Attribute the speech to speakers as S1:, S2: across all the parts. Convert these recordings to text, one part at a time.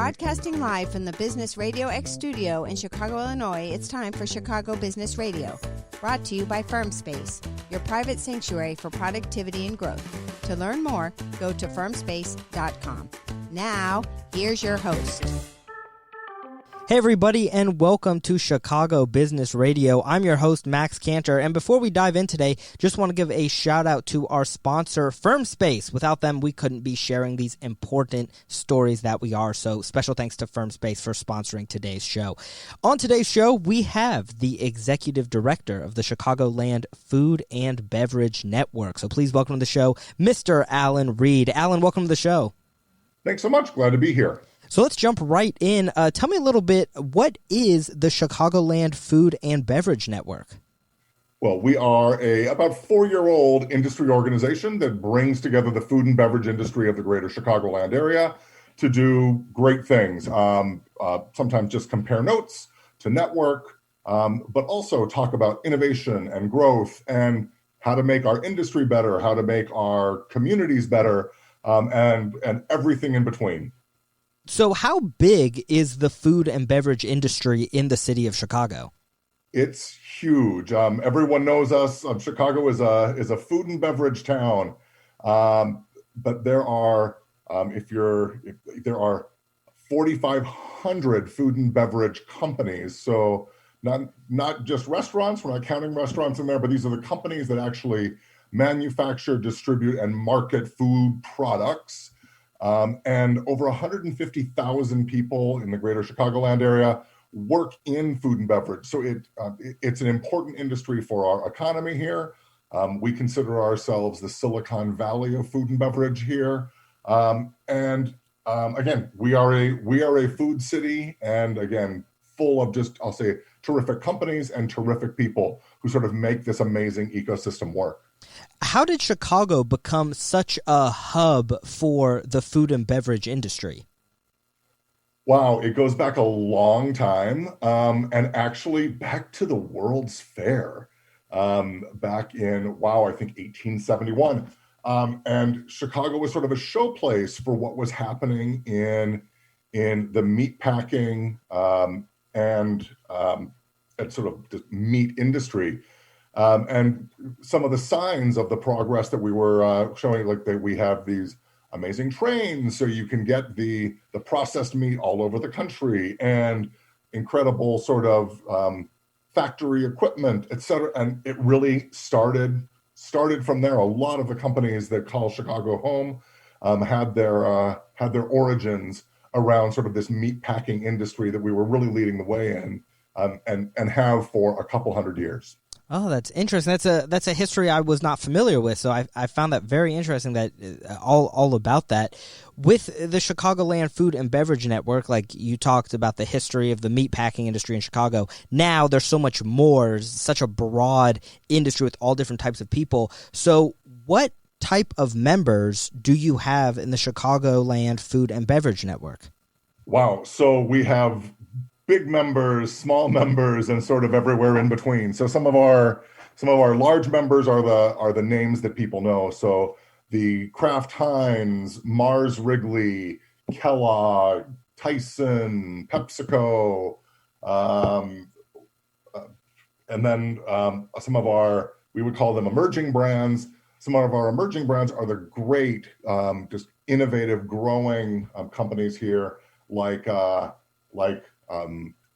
S1: Broadcasting live from the Business RadioX studio in Chicago, Illinois, it's time for Chicago Business Radio. Brought to you by FirmSpace, your private sanctuary for productivity and growth. To learn more, go to firmspace.com. Now, here's your host.
S2: Hey everybody, and welcome to Chicago Business Radio. I'm your host, Max Cantor, and before we dive in today, just want to give a shout out to our sponsor, FirmSpace. Without them, we couldn't be sharing these important stories that we are, so special thanks to FirmSpace for sponsoring today's show. On today's show, we have the Executive Director of the Chicagoland Food and Beverage Network. So please welcome to the show, Mr. Alan Reed. Alan, welcome to the show.
S3: Thanks so much. Glad to be here.
S2: So let's jump right in. Tell me a little bit, what is the Chicagoland Food and Beverage Network?
S3: Well, we are about 4-year-old industry organization that brings together the food and beverage industry of the greater Chicagoland area to do great things. Sometimes just compare notes, to network, but also talk about innovation and growth and how to make our industry better, how to make our communities better, and everything in between.
S2: So how big is the food and beverage industry in the city of Chicago?
S3: It's huge. Everyone knows us. Chicago is a food and beverage town, but there are 4,500 food and beverage companies. So not just restaurants. We're not counting restaurants in there, but these are the companies that actually manufacture, distribute, and market food products. And over 150,000 people in the greater Chicagoland area work in food and beverage. So it's an important industry for our economy here. We consider ourselves the Silicon Valley of food and beverage here. Again, we are a food city, and again, full of just, I'll say, terrific companies and terrific people who sort of make this amazing ecosystem work.
S2: How did Chicago become such a hub for the food and beverage industry?
S3: Wow, it goes back a long time, and actually back to the World's Fair, back in, I think 1871. And Chicago was sort of a showplace for what was happening in the meat packing and sort of the meat industry. And some of the signs of the progress that we were showing, like that we have these amazing trains so you can get the processed meat all over the country, and incredible sort of factory equipment, et cetera. And it really started from there. A lot of the companies that call Chicago home had their origins around sort of this meat packing industry that we were really leading the way in, and have for a couple hundred years.
S2: Oh, that's interesting. That's a history I was not familiar with, so I found that very interesting, that all about that. With the Chicagoland Food and Beverage Network, like you talked about the history of the meatpacking industry in Chicago, now there's so much more, such a broad industry with all different types of people. So what type of members do you have in the Chicagoland Food and Beverage Network?
S3: Wow. So we have big members, small members, and sort of everywhere in between. So some of our large members are the names that people know. So the Kraft Heinz, Mars Wrigley, Kellogg, Tyson, PepsiCo, and then some of our, we would call them emerging brands. Some of our emerging brands are the great, just innovative, growing companies here, like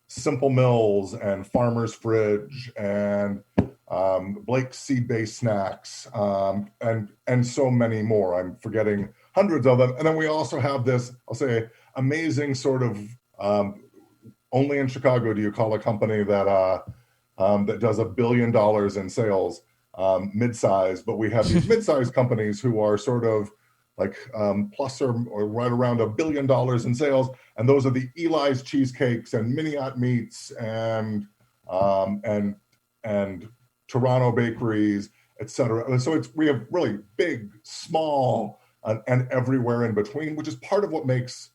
S3: Simple Mills and Farmer's Fridge and Blake's Seed-Based Snacks, and so many more. I'm forgetting hundreds of them. And then we also have this, I'll say, amazing sort of, only in Chicago do you call a company that does $1 billion in sales, mid-size, but we have these mid-size companies who are sort of like plus or right around $1 billion in sales, and those are the Eli's Cheesecakes and Miniat Meats and Toronto Bakeries, et cetera. And so we have really big, small, and everywhere in between, which is part of what makes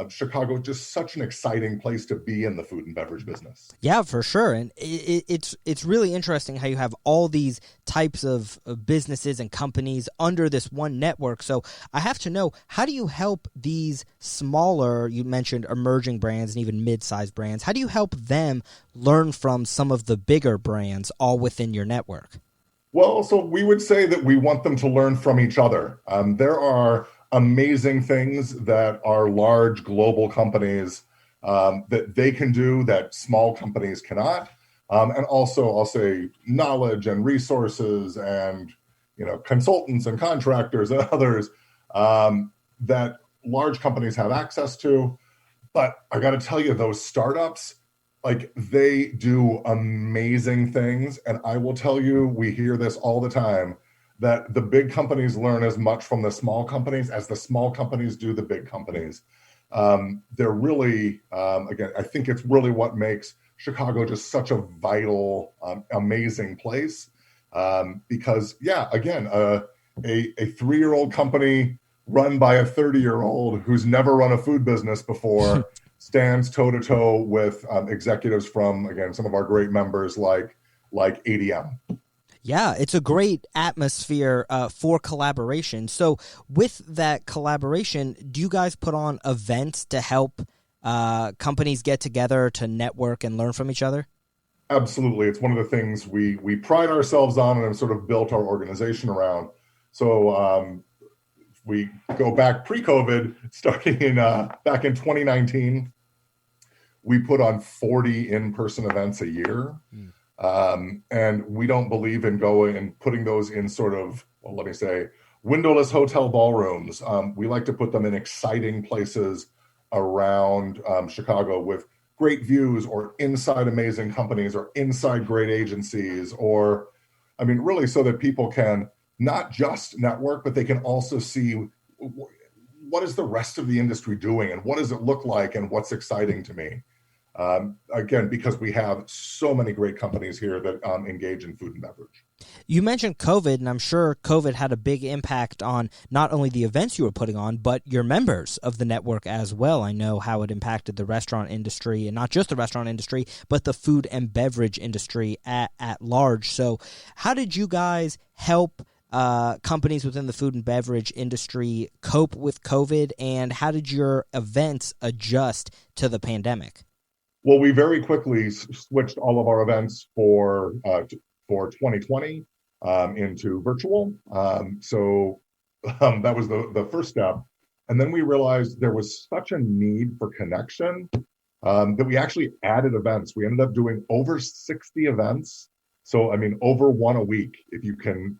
S3: Chicago is just such an exciting place to be in the food and beverage business.
S2: Yeah, for sure. And it's really interesting how you have all these types of businesses and companies under this one network. So I have to know, how do you help these smaller, you mentioned emerging brands and even mid-sized brands, how do you help them learn from some of the bigger brands all within your network?
S3: Well, so we would say that we want them to learn from each other. There are amazing things that are large global companies that they can do that small companies cannot. And also, I'll say, knowledge and resources and consultants and contractors and others that large companies have access to. But I got to tell you, those startups, like, they do amazing things. And I will tell you, we hear this all the time, that the big companies learn as much from the small companies as the small companies do the big companies. They're really, again, I think it's really what makes Chicago just such a vital, amazing place. Because, yeah, again, a 3-year-old company run by a 30-year-old who's never run a food business before stands toe-to-toe with executives from, again, some of our great members like ADM.
S2: Yeah, it's a great atmosphere for collaboration. So with that collaboration, do you guys put on events to help companies get together to network and learn from each other?
S3: Absolutely. It's one of the things we pride ourselves on and have sort of built our organization around. So we go back pre-COVID, starting in back in 2019, we put on 40 in-person events a year. And we don't believe in going and putting those in sort of, well, let me say, windowless hotel ballrooms. We like to put them in exciting places around Chicago with great views, or inside amazing companies, or inside great agencies, or, I mean, really so that people can not just network, but they can also see what is the rest of the industry doing and what does it look like and what's exciting to me. Again, because we have so many great companies here that engage in food and beverage.
S2: You mentioned COVID, and I'm sure COVID had a big impact on not only the events you were putting on, but your members of the network as well. I know how it impacted the restaurant industry, and not just the restaurant industry, but the food and beverage industry at large. So how did you guys help companies within the food and beverage industry cope with COVID, and how did your events adjust to the pandemic?
S3: Well, we very quickly switched all of our events for 2020 into virtual. So that was the first step. And then we realized there was such a need for connection that we actually added events. We ended up doing over 60 events. So, I mean, over one a week, if you can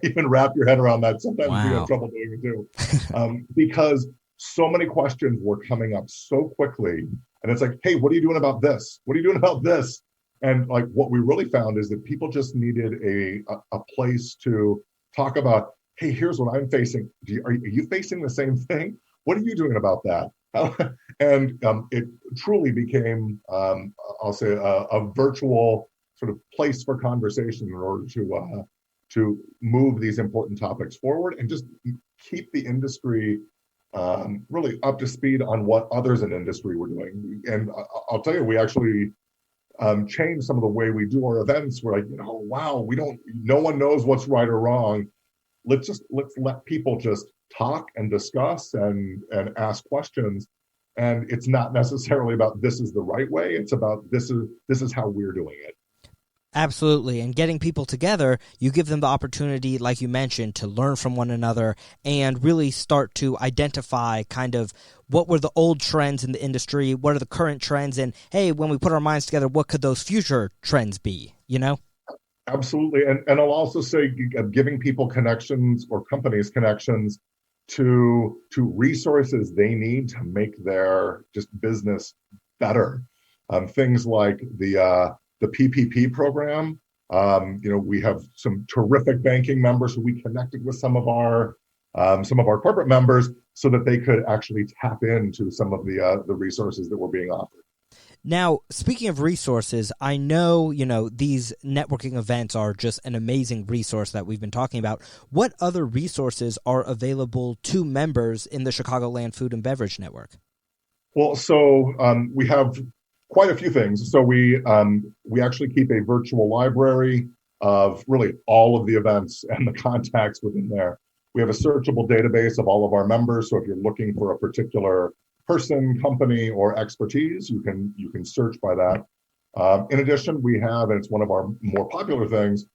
S3: even wrap your head around that. Sometimes we have trouble doing it too. Because so many questions were coming up so quickly. And it's like, hey, what are you doing about this? What are you doing about this? And like, what we really found is that people just needed a place to talk about, hey, here's what I'm facing. Are you facing the same thing? What are you doing about that? And it truly became, I'll say, a virtual sort of place for conversation in order to move these important topics forward and just keep the industry really up to speed on what others in industry were doing. And I'll tell you, we actually changed some of the way we do our events. We're like, wow, no one knows what's right or wrong. Let's let people just talk and discuss and ask questions. And it's not necessarily about this is the right way. It's about this is how we're doing it.
S2: Absolutely. And getting people together, you give them the opportunity, like you mentioned, to learn from one another and really start to identify kind of what were the old trends in the industry, what are the current trends, and hey, when we put our minds together, what could those future trends be,
S3: Absolutely. And I'll also say giving people connections or companies connections to resources they need to make their just business better. Things like the PPP program. We have some terrific banking members who we connected with some of our corporate members so that they could actually tap into some of the resources that were being offered.
S2: Now, speaking of resources, I know, these networking events are just an amazing resource that we've been talking about. What other resources are available to members in the Chicagoland Food and Beverage Network?
S3: Well, so we have quite a few things. So we actually keep a virtual library of really all of the events and the contacts within there. We have a searchable database of all of our members. So if you're looking for a particular person, company, or expertise, you can search by that. In addition, we have, and it's one of our more popular things,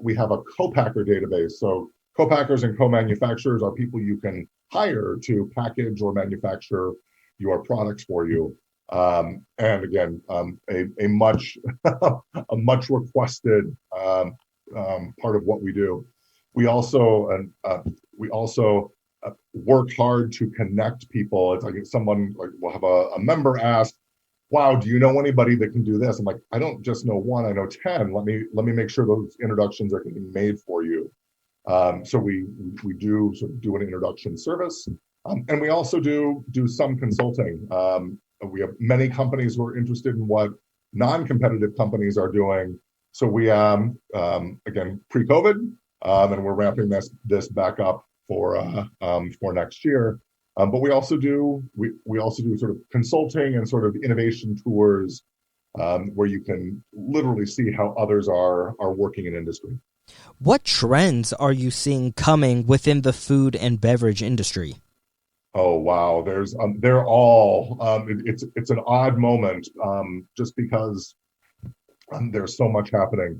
S3: we have a co-packer database. So co-packers and co-manufacturers are people you can hire to package or manufacture your products for you. And again, a much a much requested part of what we do. We also work hard to connect people. It's like someone like will have a member ask, "Wow, do you know anybody that can do this?" I'm like, "I don't just know one, I know 10. Let me make sure those introductions are getting made for you." So we do sort of do an introduction service, and we also do some consulting. We have many companies who are interested in what non-competitive companies are doing. So we again pre-COVID, and we're ramping this back up for next year. But we also do sort of consulting and sort of innovation tours, where you can literally see how others are working in industry.
S2: What trends are you seeing coming within the food and beverage industry?
S3: Oh wow, they're all it's an odd moment, just because there's so much happening.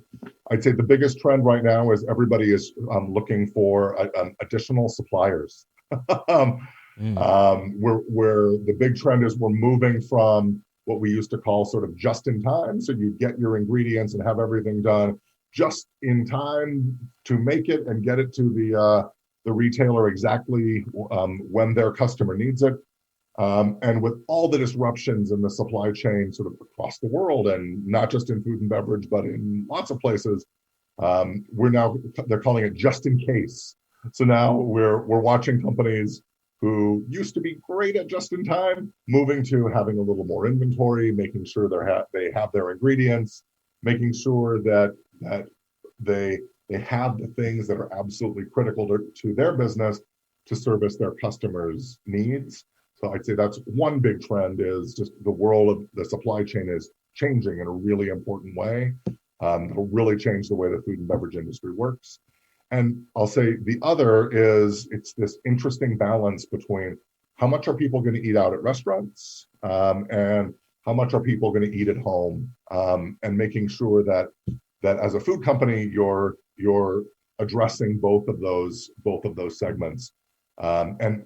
S3: I'd say the biggest trend right now is everybody is looking for additional suppliers. Where the big trend is we're moving from what we used to call sort of just in time. So you get your ingredients and have everything done just in time to make it and get it to the retailer exactly when their customer needs it. And with all the disruptions in the supply chain sort of across the world, and not just in food and beverage, but in lots of places, they're calling it just in case. So now we're watching companies who used to be great at just in time, moving to having a little more inventory, making sure they have their ingredients, making sure that they have the things that are absolutely critical to their business to service their customers' needs. So I'd say that's one big trend, is just the world of the supply chain is changing in a really important way. It'll really change the way the food and beverage industry works. And I'll say the other is it's this interesting balance between how much are people going to eat out at restaurants, and how much are people going to eat at home, and making sure that as a food company you're addressing both of those segments, and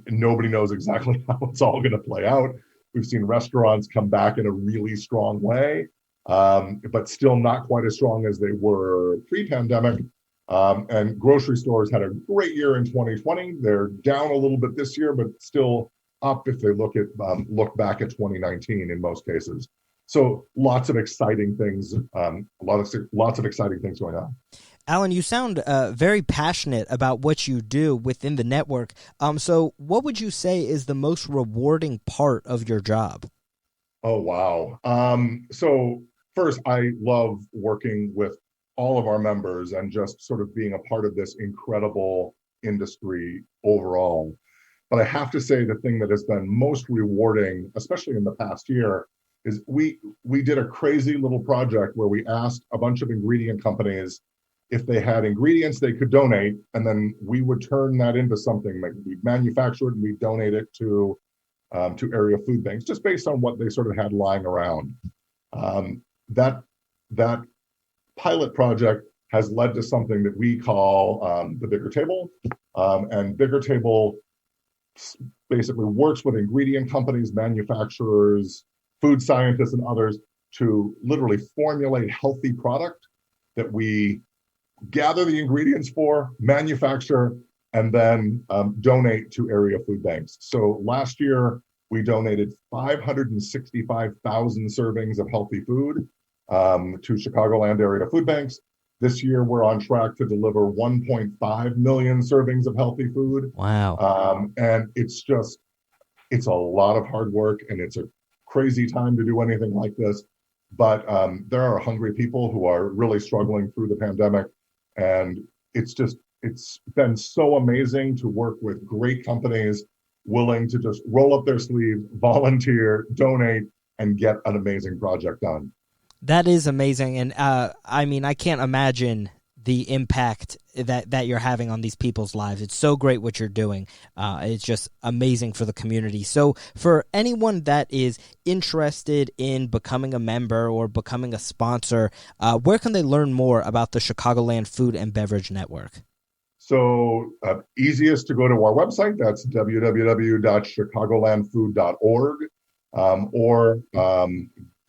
S3: nobody knows exactly how it's all going to play out. We've seen restaurants come back in a really strong way, but still not quite as strong as they were pre-pandemic. And grocery stores had a great year in 2020. They're down a little bit this year, but still up if they look back at 2019 in most cases. So lots of exciting things, lots of exciting things going on.
S2: Alan, you sound very passionate about what you do within the network. So what would you say is the most rewarding part of your job?
S3: Oh, wow. So first, I love working with all of our members and just sort of being a part of this incredible industry overall. But I have to say the thing that has been most rewarding, especially in the past year, is we did a crazy little project where we asked a bunch of ingredient companies if they had ingredients they could donate, and then we would turn that into something like we'd manufacture it and we'd donate it to area food banks, just based on what they sort of had lying around. That pilot project has led to something that we call the Bigger Table, and Bigger Table basically works with ingredient companies, manufacturers, food scientists, and others to literally formulate healthy product that we gather the ingredients for, manufacture, and then donate to area food banks. So last year, we donated 565,000 servings of healthy food to Chicagoland area food banks. This year, we're on track to deliver 1.5 million servings of healthy food.
S2: Wow.
S3: And it's a lot of hard work, and it's a crazy time to do anything like this. But there are hungry people who are really struggling through the pandemic. And it's been so amazing to work with great companies willing to just roll up their sleeves, volunteer, donate, and get an amazing project done.
S2: That is amazing. And I mean, I can't imagine the impact that you're having on these people's lives. It's so great what you're doing. It's just amazing for the community. So for anyone that is interested in becoming a member or becoming a sponsor, where can they learn more about the Chicagoland Food and Beverage Network?
S3: So easiest to go to our website. That's www.chicagolandfood.org or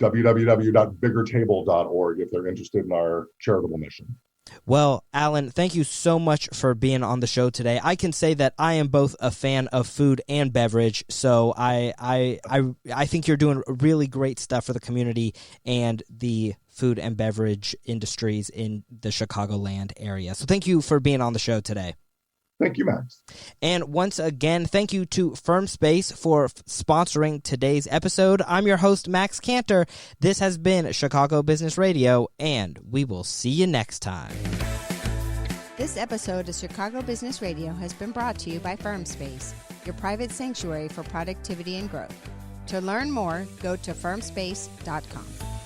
S3: www.biggertable.org if they're interested in our charitable mission.
S2: Well, Alan, thank you so much for being on the show today. I can say that I am both a fan of food and beverage, so I think you're doing really great stuff for the community and the food and beverage industries in the Chicagoland area. So thank you for being on the show today.
S3: Thank you, Max.
S2: And once again, thank you to FirmSpace for sponsoring today's episode. I'm your host, Max Cantor. This has been Chicago Business Radio, and we will see you next time.
S1: This episode of Chicago Business Radio has been brought to you by FirmSpace, your private sanctuary for productivity and growth. To learn more, go to firmspace.com.